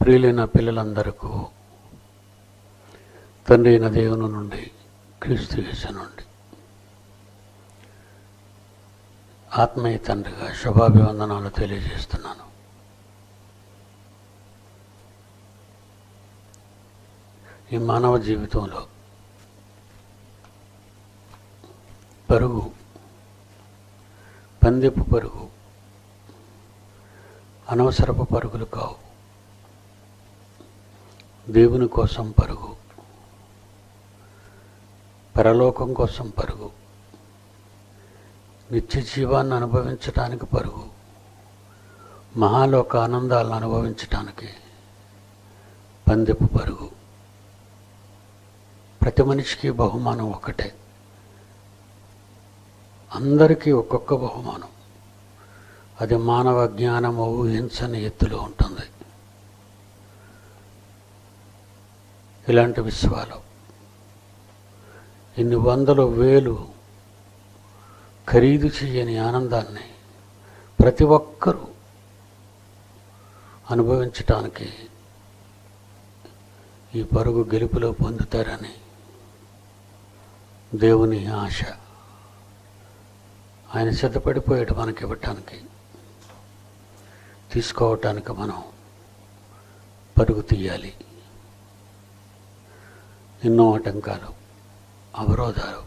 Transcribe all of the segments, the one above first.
ప్రియులైన పిల్లలందరికీ తండ్రి అయిన దేవుని నుండి క్రీస్తు యేసు నుండి ఆత్మీయ తండ్రిగా శుభాభివందనాలు తెలియజేస్తున్నాను. ఈ మానవ జీవితంలో పరుగు, పందెపు పరుగు అనవసరపు పరుగులు కావు. దేవుని కోసం పరుగు, పరలోకం కోసం పరుగు, నిత్య జీవాన్ని అనుభవించటానికి పరుగు, మహాలోక ఆనందాలను అనుభవించటానికి పందెపు పరుగు. ప్రతి మనిషికి బహుమానం ఒక్కటే, అందరికీ ఒక్కొక్క బహుమానం. అది మానవ జ్ఞానము ఊహించని ఎత్తులో ఉంటుంది. ఇలాంటి విశ్వాలు ఇన్ని వందలు వేలు ఖరీదు చేయని ఆనందాన్ని ప్రతి ఒక్కరూ అనుభవించటానికి ఈ పరుగు గెలుపులో పొందుతారని దేవుని ఆశ. ఆయన సిద్ధపడిపోయాడు మనకి ఇవ్వటానికి, తీసుకోవటానికి మనం పరుగు తీయాలి. ఎన్నో ఆటంకాలు, అవరోధాలు,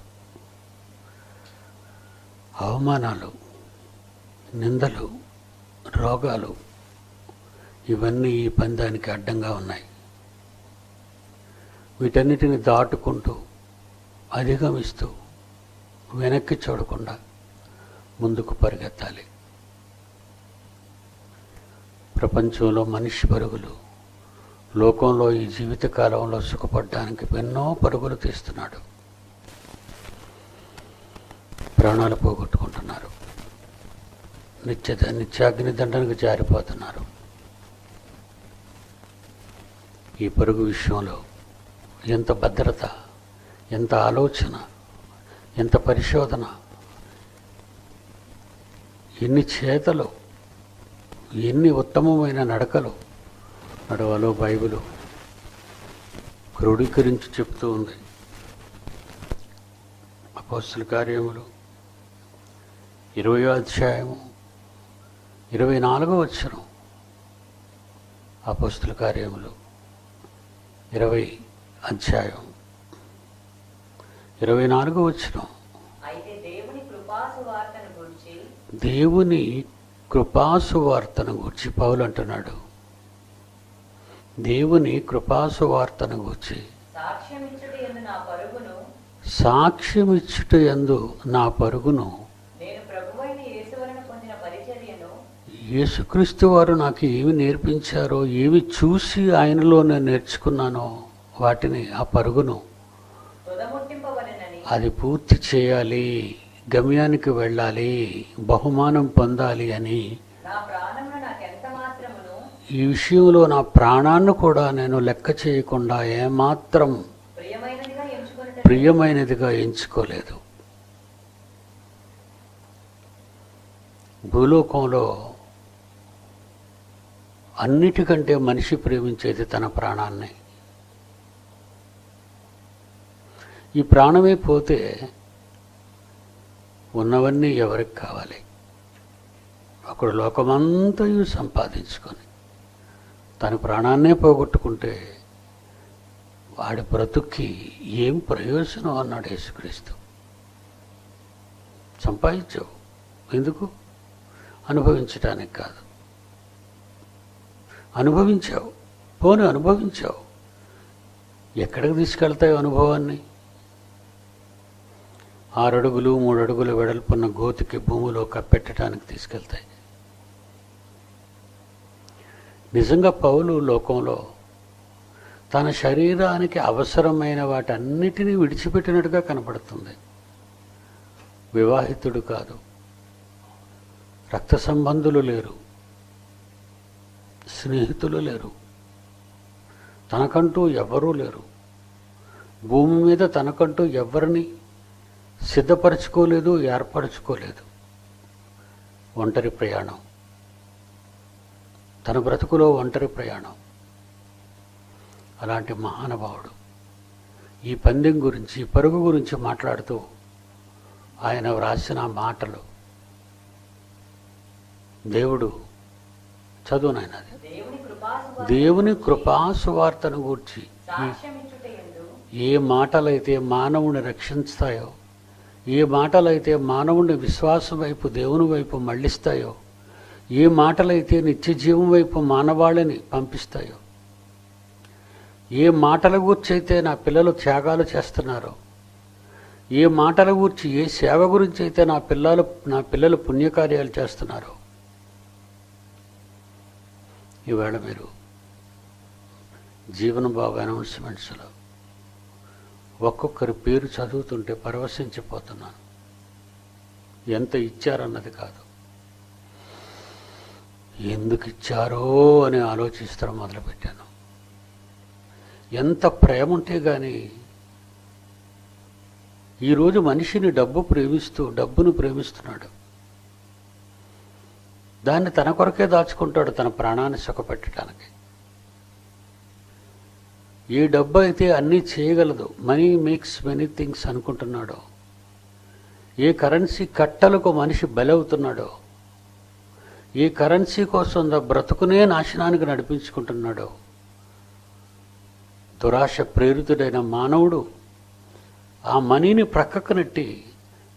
అవమానాలు, నిందలు, రోగాలు ఇవన్నీ ఈ పందానికి అడ్డంగా ఉన్నాయి. వీటన్నిటిని దాటుకుంటూ అధిగమిస్తూ వెనక్కి చూడకుండా ముందుకు పరిగెత్తాలి. ప్రపంచంలో మనిషి పరుగులు, లోకంలో ఈ జీవితకాలంలో సుఖపడడానికి ఎన్నో పరుగులు తీస్తున్నాడు. ప్రాణాలు పోగొట్టుకుంటున్నారు, నిత్యాగ్ని దండనకు జారిపోతున్నారు. ఈ పరుగు విషయంలో ఎంత భద్రత, ఎంత ఆలోచన, ఎంత పరిశోధన, ఎన్ని చేతలు, ఎన్ని ఉత్తమమైన నడకలు నడవలో బైబిలు క్రోడీకరించి చెప్తూ ఉంది. అపోస్తల కార్యములు 20వ అధ్యాయము 24వ వచనం. అపోస్తల కార్యములు 20 అధ్యాయం 24వ వచనం. దేవుని కృపాసువార్తను గూర్చి పౌలు అంటున్నాడు. దేవుని కృపాసువార్తను గూర్చి సాక్ష్యమిచ్చుట యందు నా పరుగును యేసుక్రీస్తు వారు నాకు ఏమి నేర్పించారో, ఏవి చూసి ఆయనలో నేను నేర్చుకున్నానో వాటిని, ఆ పరుగును అది పూర్తి చేయాలి, గమ్యానికి వెళ్ళాలి, బహుమానం పొందాలి అని ఈ విషయంలో నా ప్రాణాన్ని కూడా నేను లెక్క చేయకుండా ఏమాత్రం ప్రియమైనదిగా ఎంచుకోలేదు. భూలోకంలో అన్నిటికంటే మనిషి ప్రేమించేది తన ప్రాణాన్ని. ఈ ప్రాణమే పోతే ఉన్నవన్నీ ఎవరికి కావాలి? ఒకడు లోకమంతయు సంపాదించుకొని తన ప్రాణాన్నే పోగొట్టుకుంటే వాడి బ్రతుక్కి ఏం ప్రయోజనం అన్నాడు యేసుక్రీస్తు. సంపాదించావు ఎందుకు? అనుభవించటానికి కాదు. అనుభవించావు, పోనీ అనుభవించావు, ఎక్కడికి తీసుకెళ్తావు అనుభవాన్ని? 6 అడుగులు 3 అడుగులు వెడల్పున్న గోతికి భూమిలో కప్పెట్టడానికి తీసుకెళ్తాయి. నిజంగా పౌలు లోకంలో తన శరీరానికి అవసరమైన వాటన్నిటినీ విడిచిపెట్టినట్టుగా కనపడుతుంది. వివాహితుడు కాదు, రక్త సంబంధులు లేరు, స్నేహితులు లేరు, తనకంటూ ఎవ్వరూ లేరు. భూమి మీద తనకంటూ ఎవరిని సిద్ధపరచుకోలేదు, ఏర్పరచుకోలేదు. ఒంటరి ప్రయాణం, తన బ్రతుకులో ఒంటరి ప్రయాణం. అలాంటి మహానుభావుడు ఈ పందెం గురించి, పరుగు గురించి మాట్లాడుతూ ఆయన వ్రాసిన మాటలు దేవుడు చదువునైనా దేవుని కృపాసువార్తను గూర్చి ఏ మాటలైతే మానవుని రక్షిస్తాయో, ఏ మాటలైతే మానవుని విశ్వాసం వైపు, దేవుని వైపు మళ్ళిస్తాయో, ఏ మాటలైతే నిత్య జీవం వైపు మానవాళిని పంపిస్తాయో, ఏ మాటల గురించి అయితే నా పిల్లలు త్యాగాలు చేస్తున్నారో, ఏ మాటల గురించి, ఏ సేవ గురించి అయితే నా పిల్లలు పుణ్యకార్యాలు చేస్తున్నారో, ఈవేళ మీరు జీవనబాబు అనౌన్స్మెంట్స్లో ఒక్కొక్కరి పేరు చదువుతుంటే పరవశించిపోతున్నాను. ఎంత ఇచ్చారన్నది కాదు, ఎందుకు ఇచ్చారో అని ఆలోచిస్తడం మొదలుపెట్టాను. ఎంత ప్రేమ ఉంటే కానీ ఈరోజు మనిషిని డబ్బును ప్రేమిస్తున్నాడు. దాన్ని తన కొరకే దాచుకుంటాడు, తన ప్రాణాన్ని సుఖపెట్టడానికి. ఏ డబ్బు అయితే అన్నీ చేయగలదు, మనీ మేక్స్ మెనీ థింగ్స్ అనుకుంటున్నాడో, ఏ కరెన్సీ కట్టలకు మనిషి బలవుతున్నాడో, ఏ కరెన్సీ కోసం బ్రతుకునే నాశనానికి నడిపించుకుంటున్నాడో, దురాశ ప్రేరితుడైన మానవుడు ఆ మనీని ప్రక్కకు నెట్టి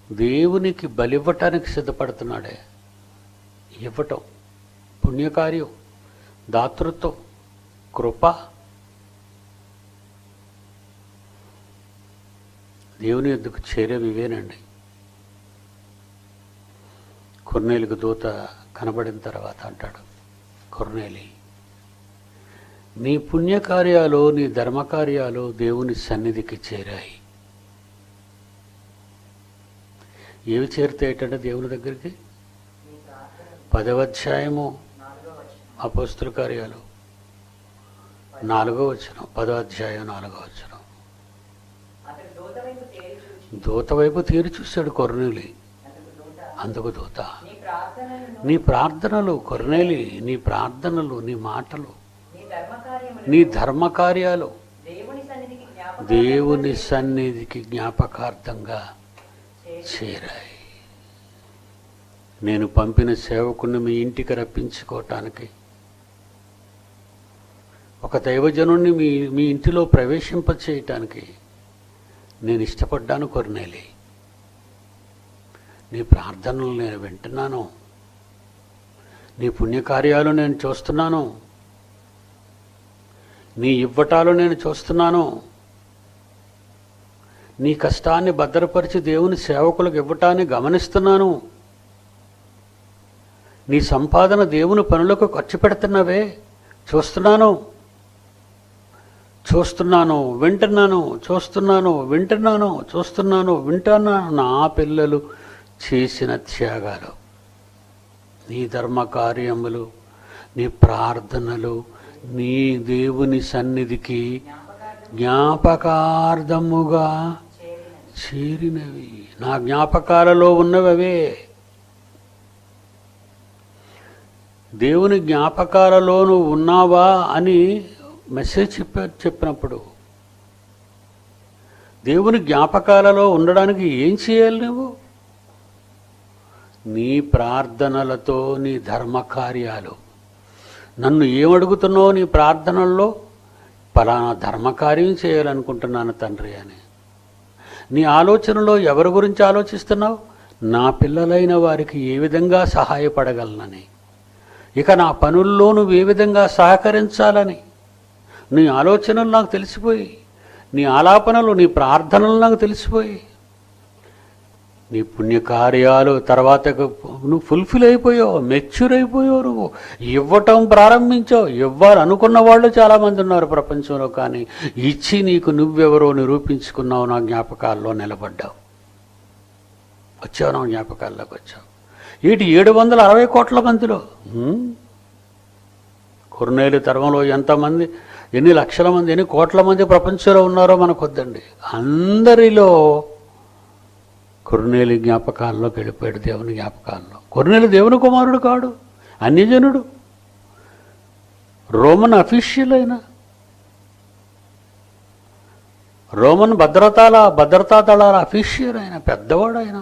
దేవునికి బలివ్వటానికి సిద్ధపడుతున్నాడే. ఇవ్వటం పుణ్యకార్యం, దాతృత్వం, కృప. దేవుని యొద్దకు చేరేవి ఇవేనండి. కొర్నేలికి దూత కనబడిన తర్వాత అంటాడు, కొర్నేలి, నీ పుణ్యకార్యాలు, నీ ధర్మకార్యాలు దేవుని సన్నిధికి చేరాయి. ఏవి చేరుతాయటంటే దేవుని దగ్గరికి? 10వ అధ్యాయము అపోస్తుల కార్యాలు 4వ వచనం, 10వ అధ్యాయం 4వ వచనం. దూత వైపు తీరి చూశాడు కొర్నేలి. అందుకు దూత, నీ ప్రార్థనలు కొర్నేలి, నీ ప్రార్థనలు, నీ మాటలు, నీ ధర్మకార్యాలు దేవుని సన్నిధికి జ్ఞాపకార్థంగా చేరాయి. నేను పంపిన సేవకుని మీ ఇంటికి రప్పించుకోవటానికి, ఒక దైవజనుణ్ణి మీ ఇంటిలో ప్రవేశింపచేయటానికి నేను ఇష్టపడ్డాను కొర్నేలి. నీ ప్రార్థనలు నేను వింటున్నాను, నీ పుణ్యకార్యాలు నేను చూస్తున్నాను, నీ ఇవ్వటాలు నేను చూస్తున్నాను, నీ కష్టాన్ని భద్రపరిచి దేవుని సేవకులకు ఇవ్వటాన్ని గమనిస్తున్నాను, నీ సంపాదన దేవుని పనులకు ఖర్చు పెడుతున్నవే చూస్తున్నాను, వింటున్నాను. నా పిల్లలు చేసిన త్యాగాలు, నీ ధర్మకార్యములు, నీ ప్రార్థనలు, నీ దేవుని సన్నిధికి జ్ఞాపకార్థముగా చేరినవి. నా జ్ఞాపకాలలో ఉన్నవే. దేవుని జ్ఞాపకాలలో నువ్వు ఉన్నావా అని మెసేజ్ చెప్పినప్పుడు, దేవుని జ్ఞాపకాలలో ఉండడానికి ఏం చేయాలి? నువ్వు నీ ప్రార్థనలతో, నీ ధర్మకార్యాలు. నన్ను ఏమడుగుతున్నావు నీ ప్రార్థనల్లో? పలానా ధర్మకార్యం చేయాలనుకుంటున్నాను తండ్రి అని. నీ ఆలోచనలో ఎవరి గురించి ఆలోచిస్తున్నావు? నా పిల్లలైన వారికి ఏ విధంగా సహాయపడగలనని, ఇక నా పనుల్లో నువ్వు ఏ విధంగా సహకరించాలని నీ ఆలోచనలు నాకు తెలిసిపోయి, నీ ఆలాపనలు, నీ ప్రార్థనలు నాకు తెలిసిపోయి, నీ పుణ్యకార్యాలు తర్వాత నువ్వు ఫుల్ఫిల్ అయిపోయావు, మెచ్యూర్ అయిపోయావు. నువ్వు ఇవ్వటం ప్రారంభించావు. ఇవ్వాలనుకున్న వాళ్ళు చాలామంది ఉన్నారు ప్రపంచంలో, కానీ ఇచ్చి నీకు నువ్వెవరో నిరూపించుకున్నావు. నా జ్ఞాపకాల్లో నిలబడ్డావు, వచ్చావు, నా జ్ఞాపకాల్లోకి వచ్చావు. 760 కోట్ల మందిలో కొర్నేలి తరంలో ఎంతమంది, ఎన్ని లక్షల మంది, ఎన్ని కోట్ల మంది ప్రపంచంలో ఉన్నారో మనకొద్దండి. అందరిలో కొర్నేలి జ్ఞాపకాల్లోకి వెళ్ళిపోయాడు, దేవుని జ్ఞాపకాల్లో. కొర్నేలి దేవుని కుమారుడు కాడు, అన్యజనుడు, రోమన్ అఫీషియల్ అయిన రోమన్ భద్రతా దళాల అఫీషియర్ ఆయన, పెద్దవాడు ఆయన,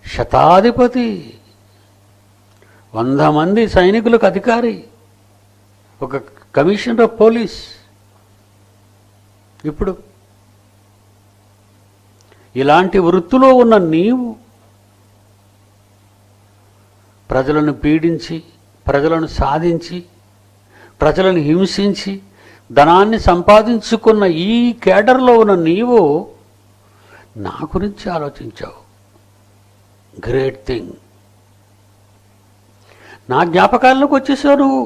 శతాధిపతి, 100 మంది సైనికులకు అధికారి, ఒక కమిషనర్ ఆఫ్ పోలీస్. ఇప్పుడు ఇలాంటి వృత్తిలో ఉన్న నీవు ప్రజలను పీడించి, ప్రజలను సాధించి, ప్రజలను హింసించి ధనాన్ని సంపాదించుకున్న ఈ కేడర్లో ఉన్న నీవు నా గురించి ఆలోచించావు. Great thing. నా జ్ఞాపకాల్లోకి వచ్చేసావు నువ్వు.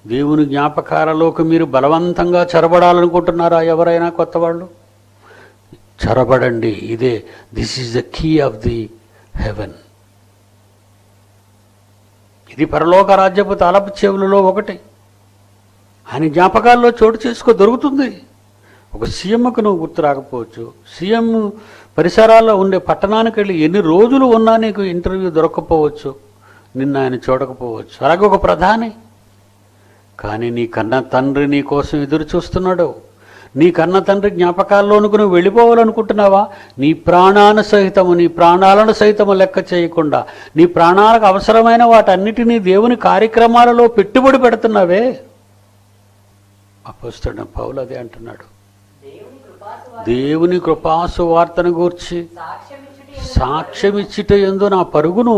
దేవుని జ్ఞాపకాలలోకి మీరు బలవంతంగా చొరబడాలనుకుంటున్నారా? ఎవరైనా కొత్త వాళ్ళు చొరబడండి. ఇదే this is the key of the heaven. ఇది పరలోక రాజ్యపు తాళపు చెవులలో ఒకటి. ఆయన జ్ఞాపకాల్లో చోటు చేసుకో, దొరుకుతుంది. ఒక సీఎంకు నువ్వు గుర్తు రాకపోవచ్చు, సీఎం పరిసరాల్లో ఉండే పట్టణానికి వెళ్ళి ఎన్ని రోజులు ఉన్నా నీకు ఇంటర్వ్యూ దొరకకపోవచ్చు, నిన్న ఆయన చూడకపోవచ్చు. అలాగే ఒక ప్రధాని. కానీ నీ కన్న తండ్రి నీ కోసం ఎదురు చూస్తున్నాడు. నీ కన్న తండ్రి జ్ఞాపకాల్లోనికి నువ్వు వెళ్ళిపోవాలనుకుంటున్నావా? నీ ప్రాణాలను సైతము లెక్క చేయకుండా నీ ప్రాణాలకు అవసరమైన వాటన్నిటినీ దేవుని కార్యక్రమాలలో పెట్టుబడి పెడుతున్నావే. అపోస్తలుడైన పౌలు అదే అంటున్నాడు. దేవుని కృపాసు వార్తను గూర్చి సాక్ష్యమిచ్చుట యందు నా పరుగును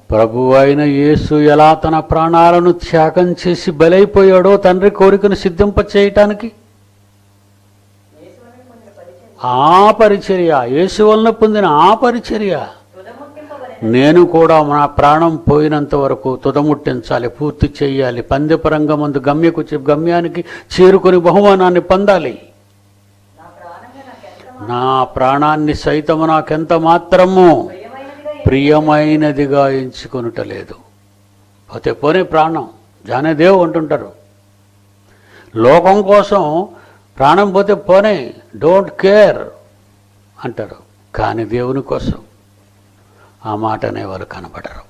ప్రభువైన యేసు ఎలా తన ప్రాణాలను త్యాగం చేసి బలైపోయాడో తండ్రి కోరికను సిద్ధింప చేయటానికి, ఆ పరిచర్య, యేసు వలన పొందిన ఆ పరిచర్య నేను కూడా నా ప్రాణం పోయినంత వరకు తుదముట్టించాలి, పూర్తి చేయాలి. పందెపరంగమందు గమ్యానికి చేరుకొని బహుమానాన్ని పొందాలి. నా ప్రాణాన్ని సైతము నాకెంత మాత్రము ప్రియమైనదిగా ఎంచుకొనుటలేదు. పోతే పోనీ ప్రాణం జానేదేవ్ అంటుంటారు. లోకం కోసం ప్రాణం పోతే పోనే, డోంట్ కేర్ అంటారు. కానీ దేవుని కోసం ఆ మాట అనేవాళ్ళు కనబడరు.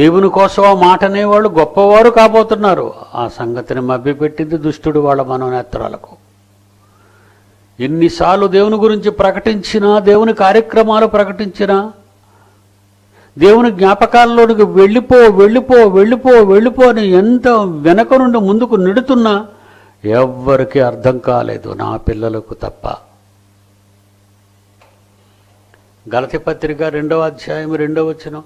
దేవుని కోసం ఆ మాట అనేవాళ్ళు గొప్పవారు కాబోతున్నారు. ఆ సంగతిని మభ్యపెట్టింది దుష్టుడు వాళ్ళ మనోనేత్రాలకు. ఎన్నిసార్లు దేవుని గురించి ప్రకటించినా, దేవుని కార్యక్రమాలు ప్రకటించినా, దేవుని జ్ఞాపకాల్లోనికి వెళ్ళిపో అని ఎంత వెనక నుండి ముందుకు నెడుతున్నా ఎవ్వరికీ అర్థం కాలేదు, నా పిల్లలకు తప్ప. గలతీ పత్రిక 2వ అధ్యాయం 2వ వచనం.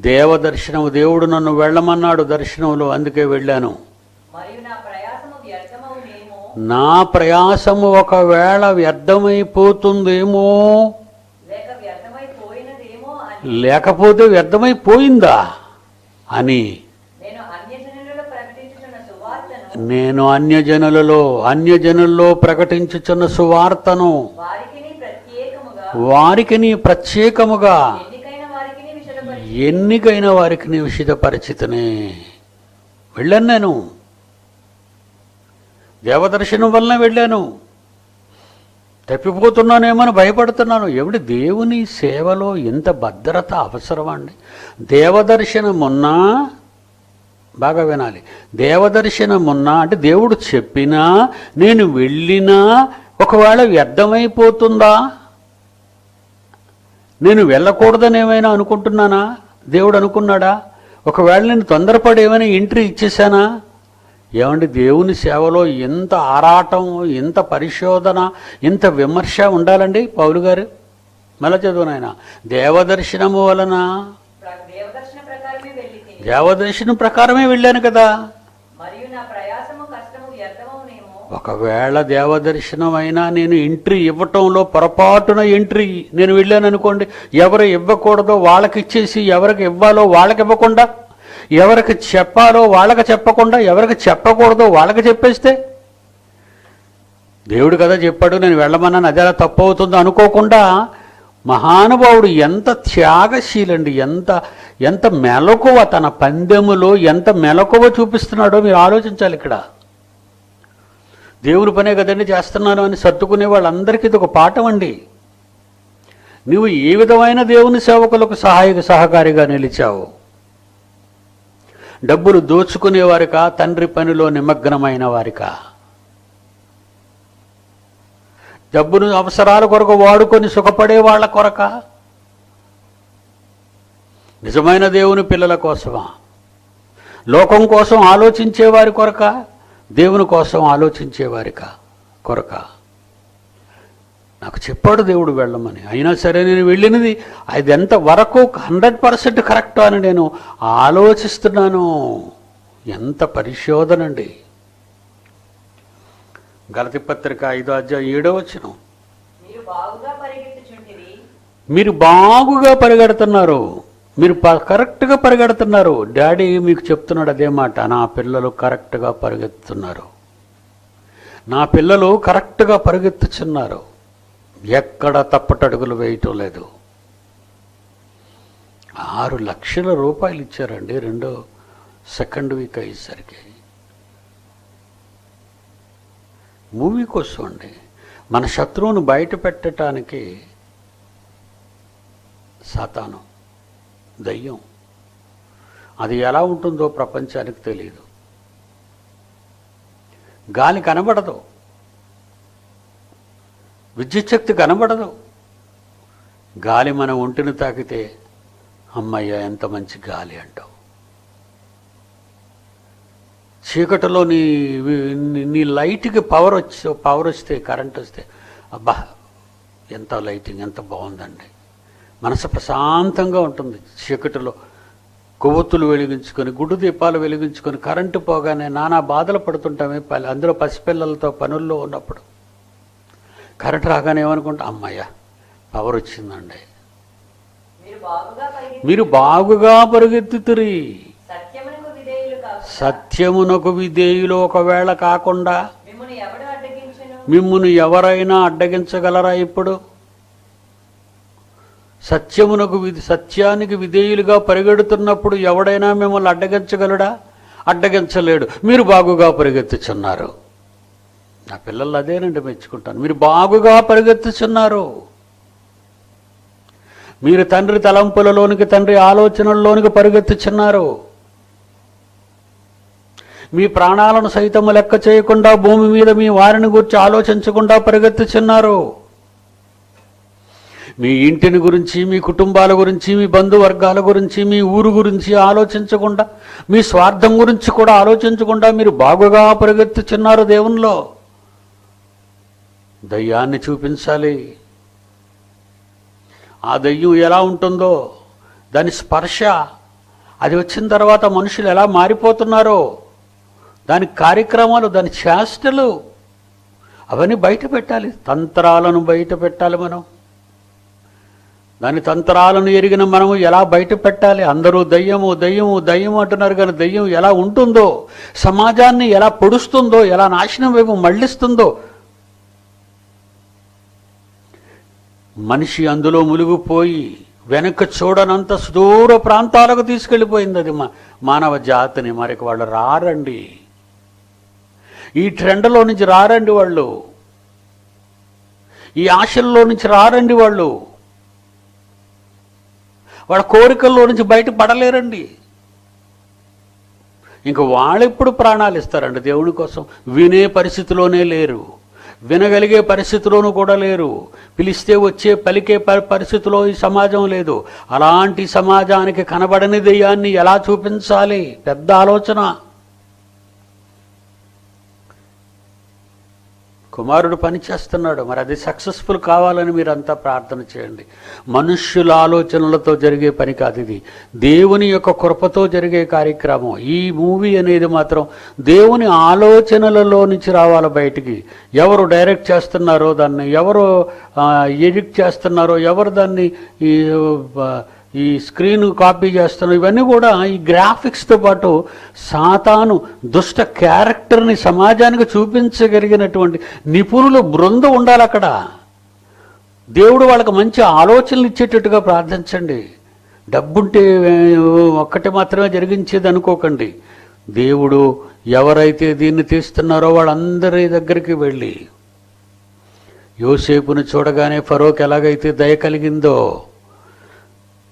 దేవదర్శనము, దేవుడు నన్ను వెళ్ళమన్నాడు దర్శనంలో, అందుకే వెళ్ళాను. నా ప్రయాసము ఒకవేళ వ్యర్థమైపోతుందేమో, లేకపోతే వ్యర్థమైపోయిందా అని నేను అన్యజనుల్లో ప్రకటించుచున్న సువార్తను వారికి ప్రత్యేకముగా ఎన్నికైన వారికి విషదపరిచితనే వెళ్ళాను. నేను దేవదర్శనం వలన వెళ్ళాను. తప్పిపోతున్నానేమని భయపడుతున్నాను. ఏమిటి దేవుని సేవలో ఎంత భద్రత అవసరమండి. దేవదర్శనమున్నా, బాగా వినాలి, దేవదర్శనమున్నా అంటే దేవుడు చెప్పినా నేను వెళ్ళినా ఒకవేళ వ్యర్థమైపోతుందా? నేను వెళ్ళకూడదని ఏమైనా అనుకుంటున్నానా? దేవుడు అనుకున్నాడా? ఒకవేళ నేను తొందరపడి ఏమైనా ఎంట్రీ ఇచ్చేసానా? ఏమండి, దేవుని సేవలో ఎంత ఆరాటం, ఎంత పరిశోధన, ఎంత విమర్శ ఉండాలండి. పౌలు గారు మళ్ళా చదువును, ఆయన దేవదర్శనము వలన, దేవదర్శనం ప్రకారమే వెళ్ళాను కదా. ఒకవేళ దేవదర్శనం అయినా నేను ఎంట్రీ ఇవ్వటంలో పొరపాటున నేను వెళ్ళాను అనుకోండి, ఎవరు ఇవ్వకూడదో వాళ్ళకి ఇచ్చేసి, ఎవరికి ఇవ్వాలో వాళ్ళకి ఇవ్వకుండా, ఎవరికి చెప్పాలో వాళ్ళకి చెప్పకుండా, ఎవరికి చెప్పకూడదో వాళ్ళకి చెప్పేస్తే, దేవుడు కదా చెప్పాడు నేను వెళ్ళమన్నాను, అది అలా తప్పు అవుతుందో అనుకోకుండా, మహానుభావుడు ఎంత త్యాగశీలండి, ఎంత మెలకువ, తన పందెములో ఎంత మెలకువ చూపిస్తున్నాడో మీరు ఆలోచించాలి. ఇక్కడ దేవుని పనే కదండి చేస్తున్నాను అని సర్దుకునే వాళ్ళందరికీ ఇది ఒక పాఠం అండి. నువ్వు ఏ విధమైన దేవుని సేవకులకు సహకారిగా నిలిచావు? డబ్బులు దోచుకునేవారికా, తండ్రి పనిలో నిమగ్నమైన వారికా? డబ్బును అవసరాల కొరకు వాడుకొని సుఖపడే వాళ్ళ కొరక? నిజమైన దేవుని పిల్లల కోసమా? లోకం కోసం ఆలోచించేవారి కొరక, దేవుని కోసం ఆలోచించేవారికా కొరక? నాకు చెప్పాడు దేవుడు వెళ్ళమని, అయినా సరే నేను వెళ్ళినది అది ఎంత వరకు 100% కరెక్ట్ అని నేను ఆలోచిస్తున్నాను. ఎంత పరిశోధన అండి. గలతీ పత్రిక 5వ అధ్యాయం 7వ వచనం, మీరు బాగుగా పరిగెడుతున్నారు, మీరు కరెక్ట్గా పరిగెడుతున్నారు. డాడీ మీకు చెప్తున్నాడు అదే మాట, నా పిల్లలు కరెక్ట్గా పరిగెత్తుతున్నారు, నా పిల్లలు కరెక్ట్గా పరిగెత్తుచున్నారు, ఎక్కడ తప్పటడుగులు వేయటం లేదు. 6 లక్షల రూపాయలు ఇచ్చారండి సెకండ్ వీక్ అయ్యేసరికి. మూవీ కోసం అండి. మన శత్రువును బయట పెట్టడానికి సాతాను, దయ్యం, అది ఎలా ఉంటుందో ప్రపంచానికి తెలియదు. గాలి కనబడదు, విద్యుత్ శక్తి కనబడదు. గాలి మన ఒంటిని తాకితే అమ్మయ్య ఎంత మంచి గాలి అంటావు. చీకటిలో నీ లైట్కి పవర్ వస్తే, కరెంట్ వస్తే, అబ్బా ఎంత లైటింగ్, ఎంత బాగుందండి, మనసు ప్రశాంతంగా ఉంటుంది. చీకటిలో కొవ్వొత్తులు వెలిగించుకొని, గుడ్డు దీపాలు వెలిగించుకొని, కరెంటు పోగానే నానా బాధలు పడుతుంటామే. అందులో పసిపిల్లలతో పనుల్లో ఉన్నప్పుడు కరెంట్ రాగానే ఏమనుకుంటా, అమ్మయ్య పవర్ వచ్చిందండి. మీరు బాగుగా పరిగెత్తుతురి, సత్యమునకు విధేయులు ఒకవేళ కాకుండా మిమ్మును ఎవరైనా అడ్డగించగలరా? ఇప్పుడు సత్యానికి విధేయులుగా పరిగెడుతున్నప్పుడు ఎవడైనా మిమ్మల్ని అడ్డగించగలడా? అడ్డగించలేడు. మీరు బాగుగా పరిగెత్తుచున్నారు. నా పిల్లలు అదేనండి మెచ్చుకుంటాను. మీరు బాగుగా పరిగెత్తుచున్నారు. మీరు తండ్రి తలంపులలోనికి, తండ్రి ఆలోచనల్లోనికి పరిగెత్తుచున్నారు. మీ ప్రాణాలను సైతము లెక్క చేయకుండా భూమి మీద మీ వారిని గురించి ఆలోచించకుండా పరిగెత్తుచున్నారు. మీ ఇంటిని గురించి, మీ కుటుంబాల గురించి, మీ బంధువర్గాల గురించి, మీ ఊరు గురించి ఆలోచించకుండా, మీ స్వార్థం గురించి కూడా ఆలోచించకుండా మీరు బాగుగా పరిగెత్తుచున్నారు. దేవునిలో దయ్యాన్ని చూపించాలి. ఆ దయ్యం ఎలా ఉంటుందో, దాని స్పర్శ, అది వచ్చిన తర్వాత మనుషులు ఎలా మారిపోతున్నారో, దాని కార్యక్రమాలు, దాని చేష్టలు, అవన్నీ బయట పెట్టాలి. తంత్రాలను బయట పెట్టాలి. మనం దాని తంత్రాలను ఎరిగిన మనము ఎలా బయట పెట్టాలి? అందరూ దయ్యము దయ్యము దయ్యము అంటున్నారు, కానీ దయ్యం ఎలా ఉంటుందో, సమాజాన్ని ఎలా పొడుస్తుందో, ఎలా నాశనం వైపు మళ్లిస్తుందో, మనిషి అందులో మునిగిపోయి వెనక్కి చూడనంత సుదూర ప్రాంతాలకు తీసుకెళ్ళిపోయింది అది మానవ జాతిని. మరికి వాళ్ళు రారండి, ఈ ట్రెండ్లో నుంచి రారండి వాళ్ళు, ఈ ఆశల్లో నుంచి రారండి వాళ్ళు, వాళ్ళ కోరికల్లో నుంచి బయట పడలేరండి. ఇంక వాళ్ళు ఎప్పుడు ప్రాణాలు ఇస్తారండి దేవుని కోసం? వినే పరిస్థితిలోనే లేరు, వినగలిగే పరిస్థితిలోనూ కూడా లేరు, పిలిస్తే వచ్చే పలికే పరిస్థితిలో ఈ సమాజం లేదు. అలాంటి సమాజానికి కనబడని దెయ్యాన్ని ఎలా చూపించాలి? పెద్ద ఆలోచన. కుమారుడు పని చేస్తున్నాడు, మరి అది సక్సెస్ఫుల్ కావాలని మీరంతా ప్రార్థన చేయండి. మనుష్యుల ఆలోచనలతో జరిగే పని కాదు ఇది, దేవుని యొక్క కృపతో జరిగే కార్యక్రమం. ఈ మూవీ అనేది మాత్రం దేవుని ఆలోచనలలో నుంచి రావాలి బయటికి. ఎవరు డైరెక్ట్ చేస్తున్నారో దాన్ని, ఎవరు ఎడిట్ చేస్తున్నారో, ఎవరు దాన్ని ఈ స్క్రీన్ కాపీ చేస్తున్నారు, ఇవన్నీ కూడా ఈ గ్రాఫిక్స్తో పాటు సాతాను దుష్ట క్యారెక్టర్ని సమాజానికి చూపించగలిగినటువంటి నిపుణులు బృందం ఉండాలి అక్కడ. దేవుడు వాళ్ళకి మంచి ఆలోచనలు ఇచ్చేటట్టుగా ప్రార్థించండి. డబ్బుంటే ఒక్కటి మాత్రమే జరిగించేది అనుకోకండి. దేవుడు ఎవరైతే దీన్ని తీస్తున్నారో వాళ్ళందరి దగ్గరికి వెళ్ళి యోసేపును చూడగానే ఫరోకి ఎలాగైతే దయ కలిగిందో,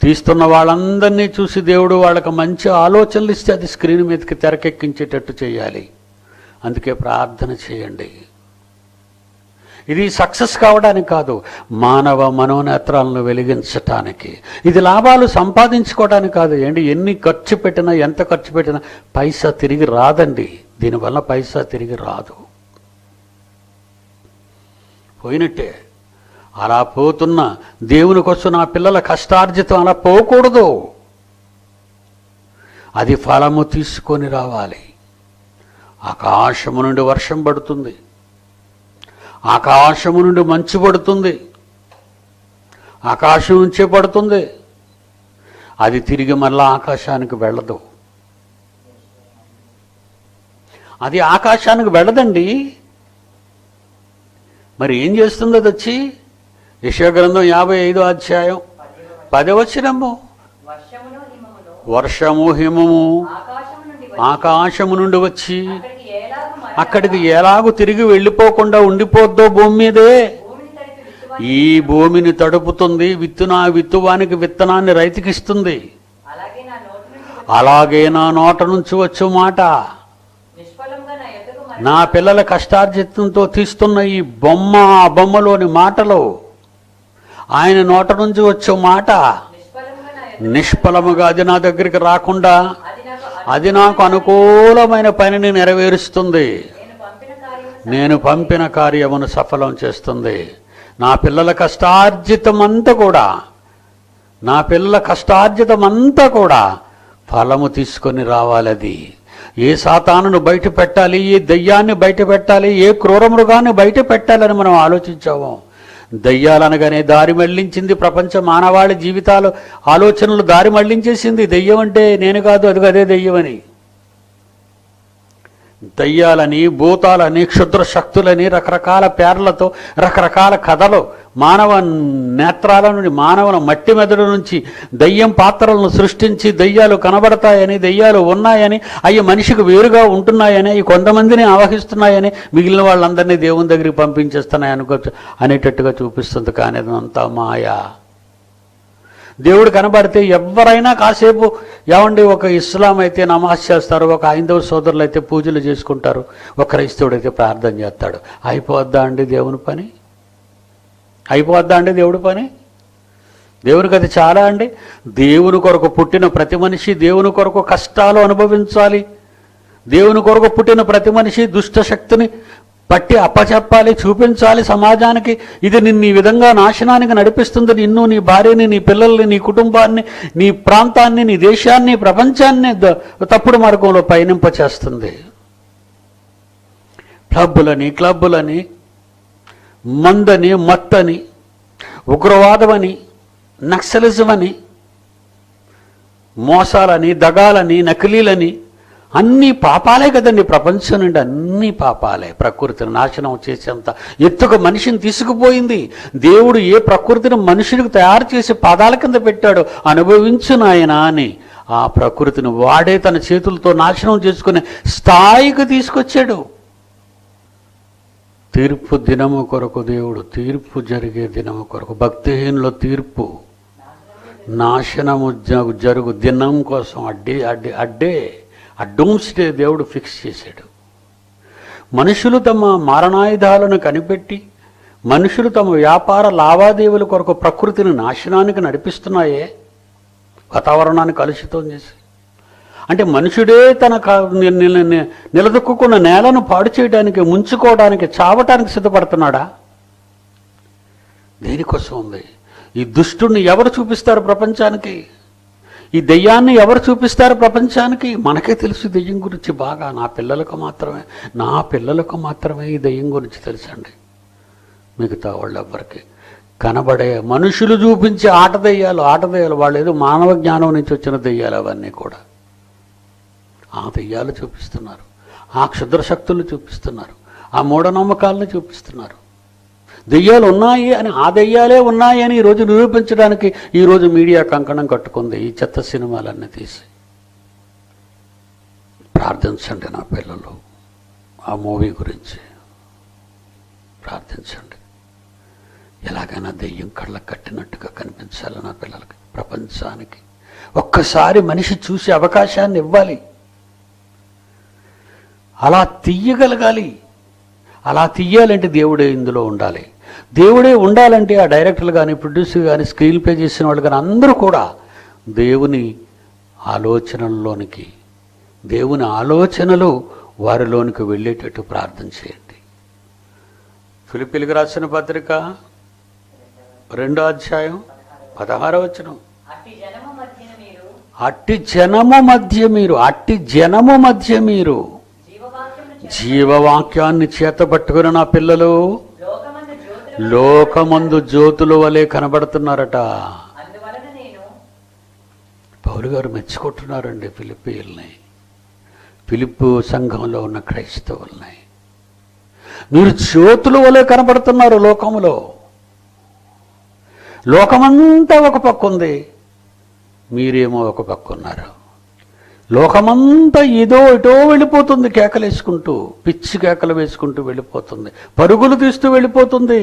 తీస్తున్న వాళ్ళందరినీ చూసి దేవుడు వాళ్ళకి మంచి ఆలోచనలు ఇస్తే అది స్క్రీన్ మీదకి తెరకెక్కించేటట్టు చేయాలి. అందుకే ప్రార్థన చేయండి. ఇది సక్సెస్ కావడానికి కాదు, మానవ మనోనేత్రాలను వెలిగించటానికి. ఇది లాభాలు సంపాదించుకోవడానికి కాదు. ఎన్ని ఖర్చు పెట్టినా, ఎంత ఖర్చు పెట్టినా పైసా తిరిగి రాదండి. దీనివల్ల పైసా తిరిగి రాదు, పోయినట్టే. అలా పోతున్న దేవుని కోసం నా పిల్లల కష్టార్జితం అలా పోకూడదు. అది ఫలము తీసుకొని రావాలి. ఆకాశము నుండి వర్షం పడుతుంది, ఆకాశము నుండి మంచు పడుతుంది, ఆకాశం నుంచే పడుతుంది. అది తిరిగి మళ్ళా ఆకాశానికి వెళ్ళదు. అది ఆకాశానికి వెళ్ళదండి. మరి ఏం చేస్తుంది అది వచ్చి? యెషయా గ్రంథం 55వ అధ్యాయం 10వ వచనము, వర్షము హిమము ఆకాశము నుండి వచ్చి అక్కడికి ఎలాగూ తిరిగి వెళ్ళిపోకుండా ఉండిపోద్దో భూమి మీదే, ఈ భూమిని తడుపుతుంది. విత్తువానికి విత్తనాన్ని రైతుకిస్తుంది. అలాగే నా నోట నుంచి వచ్చు మాట, నా పిల్లల కష్టార్జితంతో తీస్తున్న ఈ బొమ్మలోని మాటలు, ఆయన నోట నుంచి వచ్చే మాట నిష్ఫలముగా అది నా దగ్గరికి రాకుండా అది నాకు అనుకూలమైన పనిని నెరవేరుస్తుంది. నేను పంపిన కార్యమును సఫలం చేస్తుంది. నా పిల్లల కష్టార్జితమంతా కూడా ఫలము తీసుకొని రావాలి. అది ఏ సాతానును బయట పెట్టాలి, ఏ దయ్యాన్ని బయట పెట్టాలి, ఏ క్రూర మృగాన్ని బయట పెట్టాలని మనం ఆలోచించాము. దయ్యాలనగానే దారి మళ్లించింది ప్రపంచ మానవాళి జీవితాలు, ఆలోచనలు దారి మళ్లించేసింది. దయ్యం అంటే నేను కాదు, అదే దయ్యమని. దయ్యాలని, భూతాలని, క్షుద్ర శక్తులని రకరకాల పేర్లతో రకరకాల కథలు, మానవ నేత్రాల నుండి, మానవుల మట్టి మెదడు నుంచి దయ్యం పాత్రలను సృష్టించి దయ్యాలు కనబడతాయని, దయ్యాలు ఉన్నాయని, అవి మనిషికి వేరుగా ఉంటున్నాయని, అవి కొంతమందిని ఆవహిస్తున్నాయని, మిగిలిన వాళ్ళందరినీ దేవుని దగ్గరికి పంపించేస్తున్నాయి అనేటట్టుగా చూపిస్తుంది. కానీ అదంతా మాయా. దేవుడు కనబడితే ఎవరైనా కాసేపు ఒక ఇస్లాం అయితే నమాజ్ చేస్తారు, ఒక హైందవ సోదరులు అయితే పూజలు చేసుకుంటారు, ఒక క్రైస్తవుడు అయితే ప్రార్థన చేస్తాడు. అయిపోద్దా అండి దేవుని పని? దేవుడి పని? దేవునికి అది చాలా అండి. దేవుని కొరకు పుట్టిన ప్రతి మనిషి దేవుని కొరకు కష్టాలు అనుభవించాలి. దేవుని కొరకు పుట్టిన ప్రతి మనిషి దుష్ట శక్తిని పట్టి అప్పచెప్పాలి, చూపించాలి సమాజానికి. ఇది నిన్ను ఈ విధంగా నాశనానికి నడిపిస్తుంది. నిన్ను, నీ భార్యని, నీ పిల్లల్ని, నీ కుటుంబాన్ని, నీ ప్రాంతాన్ని, నీ దేశాన్ని, ప్రపంచాన్ని తప్పుడు మార్గంలో పయనింపచేస్తుంది. క్లబ్బులని, మందని, మత్తని, ఉగ్రవాదమని, నక్సలిజం అని, మోసాలని, దగాలని, నకిలీలని, అన్ని పాపాలే కదండి. ప్రపంచం నుండి అన్ని పాపాలే. ప్రకృతిని నాశనం చేసేంత ఎత్తుకు మనిషిని తీసుకుపోయింది. దేవుడు ఏ ప్రకృతిని మనుషునికి తయారు చేసి పాదాల కింద పెట్టాడు, అనుభవించు నాయనా అని ఆ ప్రకృతిని వాడే తన చేతులతో నాశనం చేసుకునే స్థాయికి తీసుకొచ్చాడు. తీర్పు దినము కొరకు దేవుడు, తీర్పు జరిగే దినము కొరకు, భక్తిహీనుల తీర్పు, నాశనము జరుగు దినం కోసం ఆ డూమ్స్డే దేవుడు ఫిక్స్ చేశాడు. మనుషులు తమ మారణాయుధాలను కనిపెట్టి, మనుషులు తమ వ్యాపార లావాదేవీల కొరకు ప్రకృతిని నాశనానికి నడిపిస్తున్నాయే, వాతావరణాన్ని కలుషితం చేసి. అంటే మనుషుడే తన నిలదొక్కున్న నేలను పాడు చేయడానికి, ముంచుకోవడానికి, చావటానికి సిద్ధపడుతున్నాడా? దేనికోసం ఉంది? ఈ దుష్టుడిని ఎవరు చూపిస్తారు ప్రపంచానికి? ఈ దెయ్యాన్ని ఎవరు చూపిస్తారు ప్రపంచానికి? మనకే తెలుసు దెయ్యం గురించి బాగా. నా పిల్లలకు మాత్రమే ఈ దెయ్యం గురించి తెలుసండి. మిగతా వాళ్ళెవ్వరికి కనబడే మనుషులు చూపించే ఆట దెయ్యాలు వాళ్ళు ఏదో మానవ జ్ఞానం నుంచి వచ్చిన దెయ్యాలు అవన్నీ కూడా. ఆ దెయ్యాలు చూపిస్తున్నారు, ఆ క్షుద్ర శక్తులు చూపిస్తున్నారు, ఆ మూఢనమ్మకాలను చూపిస్తున్నారు. దెయ్యాలు ఉన్నాయి అని, ఆ దెయ్యాలే ఉన్నాయి అని ఈరోజు నిరూపించడానికి ఈరోజు మీడియా కంకణం కట్టుకుంది ఈ చెత్త సినిమాలన్నీ తీసి. ప్రార్థించండి నా పిల్లలు, ఆ మూవీ గురించి ప్రార్థించండి. ఎలాగైనా దెయ్యం కళ్ళకు కట్టినట్టుగా కనిపించాలి నా పిల్లలకి, ప్రపంచానికి. ఒక్కసారి మనిషి చూసే అవకాశాన్ని ఇవ్వాలి, అలా తీయగలగాలి. అలా తీయాలంటే దేవుడే ఇందులో ఉండాలి. దేవుడే ఉండాలంటే ఆ డైరెక్టర్లు కానీ, ప్రొడ్యూసర్ కానీ, స్క్రీన్ ప్లే చేసిన వాళ్ళు కానీ అందరూ కూడా దేవుని ఆలోచనల్లోనికి, దేవుని ఆలోచనలు వారిలోనికి వెళ్ళేటట్టు ప్రార్థన చేయండి. ఫిలిప్పీలకు రాసిన పత్రిక 2వ అధ్యాయం 16వ వచనం. అట్టి జనము మధ్య మీరు జీవవాక్యాన్ని చేతబట్టుకుని నా పిల్లలు లోకమందు జ్యోతుల వలె కనబడుతున్నారట. పౌలు గారు మెచ్చుకుంటున్నారండి ఫిలిప్పీయుల్ని, ఫిలిప్పు సంఘంలో ఉన్న క్రైస్తవుల్ని. మీరు జ్యోతుల వలె కనబడుతున్నారు లోకములో. లోకమంతా ఒక పక్క ఉంది, మీరేమో ఒక పక్క ఉన్నారు. లోకమంతా ఏదో ఇటో వెళ్ళిపోతుంది, కేకలేసుకుంటూ, పిచ్చి కేకలు వేసుకుంటూ వెళ్ళిపోతుంది, పరుగులు తీస్తూ వెళ్ళిపోతుంది.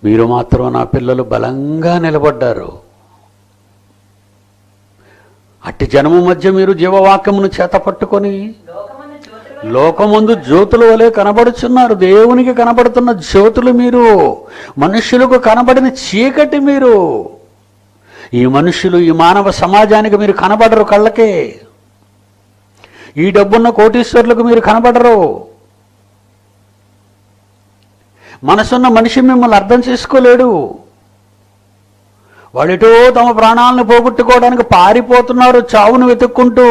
మీరు మాత్రం నా పిల్లలు బలంగా నిలబడ్డారు. అట్టి జనము మధ్య మీరు జీవవాక్యమును చేత పట్టుకొని లోకమందు జ్యోతుల వలె కనబడుచున్నారు. దేవునికి కనబడుతున్న జ్యోతులు మీరు, మనుష్యులకు కనబడిన చీకటి మీరు. ఈ మనుషులు, ఈ మానవ సమాజానికి మీరు కనబడరు కళ్ళకే. ఈ డబ్బున్న కోటీశ్వరులకు మీరు కనబడరు. మనసున్న మనిషి మిమ్మల్ని అర్థం చేసుకోలేడు. వాళ్ళెటో తమ ప్రాణాలను పోగొట్టుకోవడానికి పారిపోతున్నారు, చావును వెతుక్కుంటూ.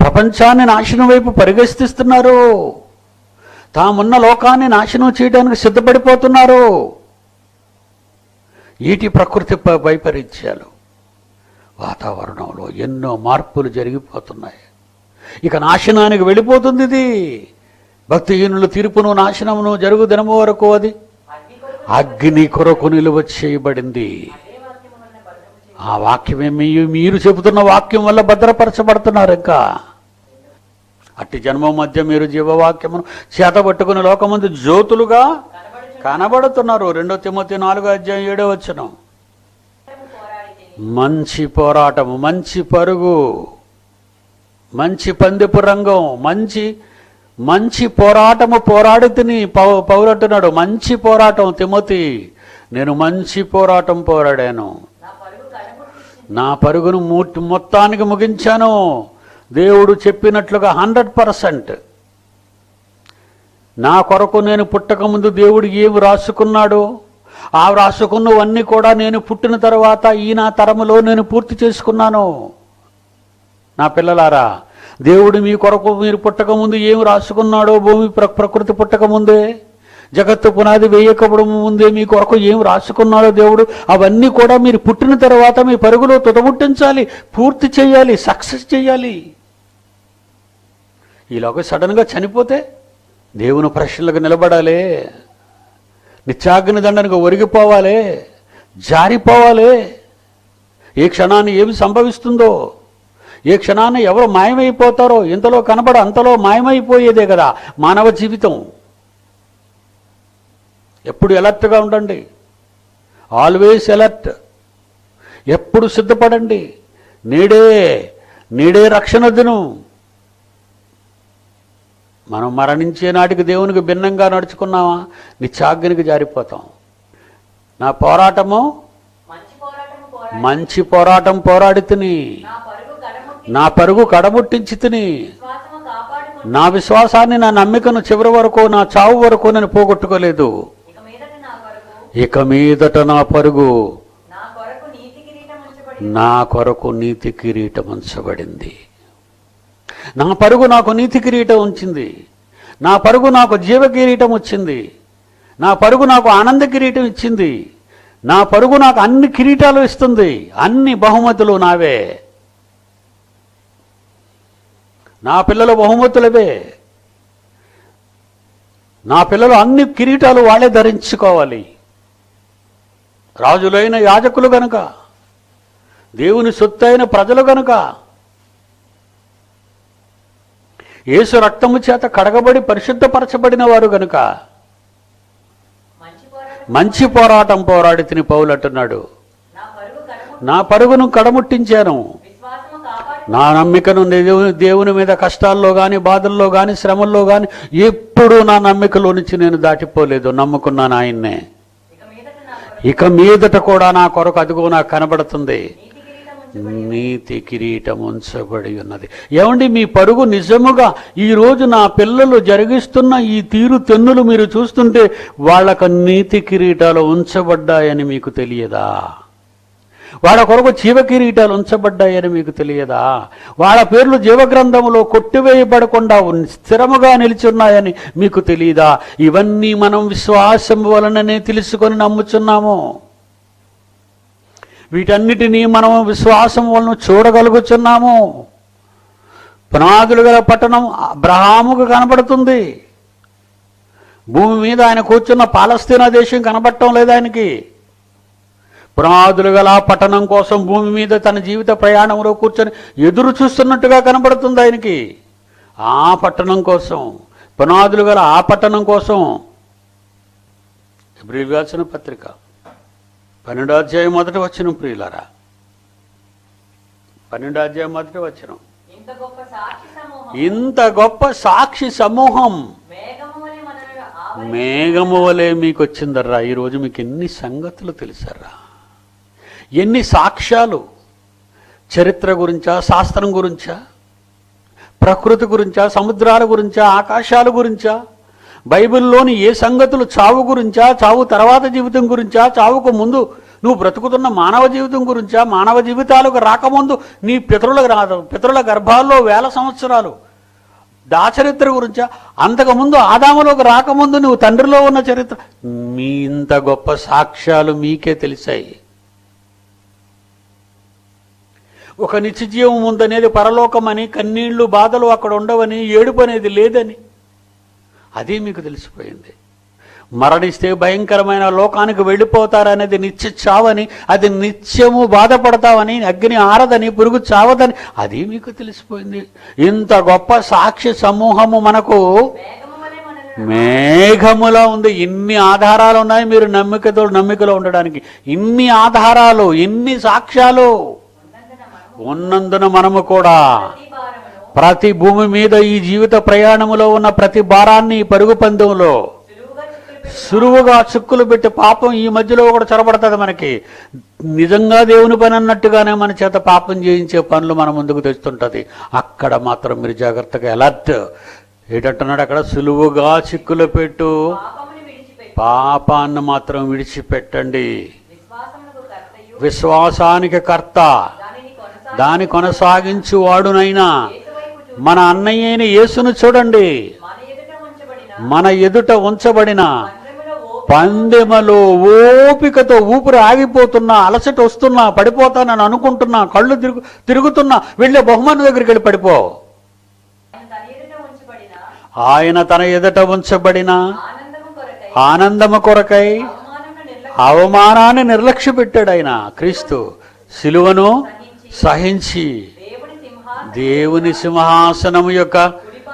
ప్రపంచాన్ని నాశనం వైపు పరిగెత్తిస్తున్నారు. తామున్న లోకాన్ని నాశనం చేయడానికి సిద్ధపడిపోతున్నారు. ఈటి ప్రకృతి వైపరీత్యాలు, వాతావరణంలో ఎన్నో మార్పులు జరిగిపోతున్నాయి. ఇక నాశనానికి వెళ్ళిపోతుంది ఇది. భక్తిహీనుల తీర్పును, నాశనమును జరుగు దినము వరకు అది అగ్ని కొరకు నిలువ చేయబడింది. ఆ వాక్యమే మీరు చెబుతున్న వాక్యం వల్ల భద్రపరచబడుతున్నారు. ఇంకా అట్టి జన్మ మధ్య మీరు జీవవాక్యమును చేతబట్టుకుని లోకమందు జ్యోతులుగా కనబడుతున్నారు. 2 తిమోతి 4వ అధ్యాయం 7వ వచనం. మంచి పోరాటము, మంచి పరుగు, మంచి పందెపు రంగం, మంచి పోరాటము పోరాడి తిని పౌలు అంటున్నాడు. మంచి పోరాటం తిమోతి, నేను మంచి పోరాటం పోరాడాను, నా పరుగును మొత్తానికి ముగించాను. దేవుడు చెప్పినట్లుగా 100%. నా కొరకు నేను పుట్టకముందు దేవుడు ఏమి రాసుకున్నాడో ఆ రాసుకున్నవన్నీ కూడా నేను పుట్టిన తర్వాత ఈ నా తరములో నేను పూర్తి చేసుకున్నాను. నా పిల్లలారా, దేవుడు మీ కొరకు మీరు పుట్టకముందు ఏమి రాసుకున్నాడో, భూమి ప్రకృతి పుట్టకముందే, జగత్తు పునాది వేయకముందు ముందే మీ కొరకు ఏం రాసుకున్నాడో దేవుడు, అవన్నీ కూడా మీరు పుట్టిన తర్వాత మీ పరుగులో తుదముట్టించాలి, పూర్తి చేయాలి, సక్సెస్ చేయాలి. ఈలోగా సడన్గా చనిపోతే దేవుని ప్రశ్నలకు నిలబడాలి, నిత్యాగ్ని దండనకు ఒరిగిపోవాలి, జారిపోవాలి. ఏ క్షణాన్ని ఏమి సంభవిస్తుందో, ఏ క్షణాన్ని ఎవరు మాయమైపోతారో, ఇంతలో కనబడ అంతలో మాయమైపోయేదే కదా మానవ జీవితం. ఎప్పుడు అలర్ట్గా ఉండండి, ఆల్వేస్ అలర్ట్. ఎప్పుడు సిద్ధపడండి. నేడే రక్షణ దినం. మనం మరణించే నాటికి దేవునికి భిన్నంగా నడుచుకున్నామా, నిత్యాగ్నికి జారిపోతాం. నా పోరాటము మంచి పోరాటం పోరాడి తిని, నా పరుగు కడముట్టించి తిని, నా విశ్వాసాన్ని, నా నమ్మికను చివరి వరకు, నా చావు వరకు నేను పోగొట్టుకోలేదు. ఇక మీదట నా పరుగు, నా కొరకు నీతి కిరీటం ఉంచబడింది. నా పరుగు నాకు నీతి కిరీటం ఉంచింది. నా పరుగు నాకు జీవ కిరీటం వచ్చింది. నా పరుగు నాకు ఆనంద కిరీటం ఇచ్చింది. నా పరుగు నాకు అన్ని కిరీటాలు ఇస్తుంది. అన్ని బహుమతులు నావే. నా పిల్లలు బహుమతులవే. నా పిల్లలు అన్ని కిరీటాలు వాళ్ళే ధరించుకోవాలి. రాజులైన యాజకులు గనుక, దేవుని సొత్తైన ప్రజలు గనుక, యేసు రక్తము చేత కడగబడి పరిశుద్ధపరచబడిన వారు గనుక మంచి పోరాటం పోరాడి తిని పౌలు అంటున్నాడు, నా పరుగును కడముట్టించాను, నా నమ్మికను దేవుని మీద కష్టాల్లో కానీ బాధల్లో కానీ శ్రమల్లో కానీ ఎప్పుడూ నా నమ్మికలో నుంచి నేను దాటిపోలేదు, నమ్ముకున్నాను ఆయన్నే. ఇక మీదట కూడా నా కొరకు అదిగో నాకు కనబడుతుంది, నీతి కిరీటం ఉంచబడి ఉన్నది. ఏమండి, మీ పరుగు నిజముగా ఈరోజు నా పిల్లలు జరిగిస్తున్న ఈ తీరు తెన్నులు మీరు చూస్తుంటే వాళ్ళకు నీతి కిరీటాలు ఉంచబడ్డాయని మీకు తెలియదా? వాళ్ళ కొరకు జీవ కిరీటాలు ఉంచబడ్డాయని మీకు తెలియదా? వాళ్ళ పేర్లు జీవగ్రంథములో కొట్టివేయబడకుండా స్థిరముగా నిలిచున్నాయని మీకు తెలియదా? ఇవన్నీ మనం విశ్వాసం వలననే తెలుసుకొని నమ్ముచున్నాము. వీటన్నిటినీ మనం విశ్వాసం వలన చూడగలుగుతున్నాము. పునాదులు గల పట్టణం అబ్రహాముకు కనబడుతుంది. భూమి మీద ఆయన కూర్చున్న పాలస్తీనా దేశం కనబడటం లేదు ఆయనకి. పునాదులు గల పట్టణం కోసం భూమి మీద తన జీవిత ప్రయాణంలో కూర్చొని ఎదురు చూస్తున్నట్టుగా కనబడుతుంది ఆయనకి. ఆ పట్టణం కోసం, పునాదులు గల ఆ పట్టణం కోసం. హెబ్రీయులకు రాసిన పత్రిక 12వ అధ్యాయం 1వ వచనం ప్రియులారా, 12వ అధ్యాయం 1వ వచనం. ఇంత గొప్ప సాక్షి సమూహం మేఘము వలె మీకు వచ్చిందర్రా. ఈరోజు మీకు ఎన్ని సంగతులు తెలుసర్రా, ఎన్ని సాక్ష్యాలు, చరిత్ర గురించా, శాస్త్రం గురించా, ప్రకృతి గురించా, సముద్రాల గురించా, ఆకాశాల గురించా, బైబిల్లోని ఏ సంగతులు, చావు గురించా, చావు తర్వాత జీవితం గురించా, చావుకు ముందు నువ్వు బ్రతుకుతున్న మానవ జీవితం గురించా, మానవ జీవితాలకు రాకముందు నీ పితరుల గర్భాల్లో 1000 సంవత్సరాలు చరిత్ర గురించా, అంతకుముందు ఆదాములోకి రాకముందు నువ్వు తండ్రిలో ఉన్న చరిత్ర, మీ ఇంత గొప్ప సాక్ష్యాలు మీకే తెలిసాయి. ఒక నిత్యజీవం ఉందనేది, పరలోకమని, కన్నీళ్లు బాధలు అక్కడ ఉండవని, ఏడుపు అనేది లేదని అది మీకు తెలిసిపోయింది. మరణిస్తే భయంకరమైన లోకానికి వెళ్ళిపోతారనేది నిత్య చావని, అది నిత్యము బాధపడతావని, అగ్ని ఆరదని, పురుగు చావదని అది మీకు తెలిసిపోయింది. ఇంత గొప్ప సాక్షి సమూహము మనకు మేఘములా ఉంది. ఇన్ని ఆధారాలు ఉన్నాయి మీరు నమ్మికలో ఉండడానికి. ఇన్ని ఆధారాలు, ఇన్ని సాక్ష్యాలు ఉన్నందున మనము కూడా ప్రతి భూమి మీద ఈ జీవిత ప్రయాణములో ఉన్న ప్రతి భారాన్ని, పరుగు పందెంలో సులువుగా చిక్కులు పెట్టి, పాపం ఈ మధ్యలో కూడా చొరబడుతుంది మనకి. నిజంగా దేవుని పని అన్నట్టుగానే మన చేత పాపం చేయించే పనులు మన ముందుకు తెస్తుంటుంది. అక్కడ మాత్రం మీరు జాగ్రత్తగా అలర్ట్. ఏంటంటున్నాడు అక్కడ? సులువుగా చిక్కులు పెట్టు పాపాన్ని మాత్రం విడిచిపెట్టండి. విశ్వాసానికి కర్త, దాని కొనసాగించువాడునైనా మన అన్నయ్యైన యేసును చూడండి. మన ఎదుట ఉంచబడిన పందెములో ఓపికతో ఊపిరి ఆగిపోతున్నా, అలసట వస్తున్నా, పడిపోతానని అనుకుంటున్నా, కళ్ళు తిరుగుతున్నా, వెళ్ళే బహుమానం దగ్గరికి వెళ్ళి పడిపో. ఆయన తన ఎదుట ఉంచబడిన ఆనందము కొరకై అవమానాన్ని నిర్లక్ష్య పెట్టాడు. ఆయన క్రీస్తు సిలువను సహించి దేవుని సింహాసనము యొక్క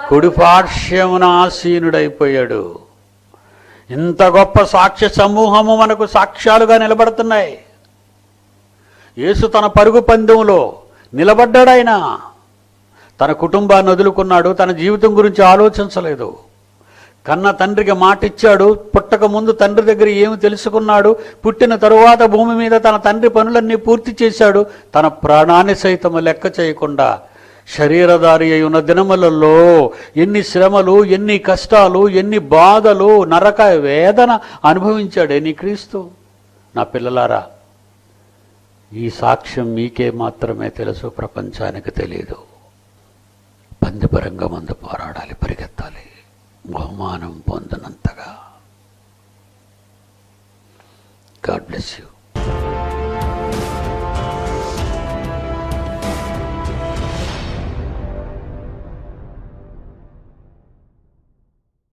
కుడిపార్శ్వమున ఆసీనుడైపోయాడు. ఇంత గొప్ప సాక్ష్య సమూహము మనకు సాక్ష్యాలుగా నిలబడుతున్నాయి. యేసు తన పరుగు పందెంలో నిలబడ్డాడాయన. తన కుటుంబాన్ని వదులుకున్నాడు. తన జీవితం గురించి ఆలోచించలేదు. కన్న తండ్రికి మాటిచ్చాడు. పుట్టక ముందు తండ్రి దగ్గర ఏమి తెలుసుకున్నాడు. పుట్టిన తరువాత భూమి మీద తన తండ్రి పనులన్నీ పూర్తి చేశాడు. తన ప్రాణాన్ని సైతం లెక్క చేయకుండా శరీరధారి అయి ఉన్న దినములలో ఎన్ని శ్రమలు, ఎన్ని కష్టాలు, ఎన్ని బాధలు, నరక వేదన అనుభవించాడే నీ క్రీస్తు. నా పిల్లలారా, ఈ సాక్ష్యం మీకే మాత్రమే తెలుసు, ప్రపంచానికి తెలియదు. పందెపరంగా ముందు పోరాడాలి, పరిగెత్తాలి, బహుమానం పొందనంతగా. God bless you.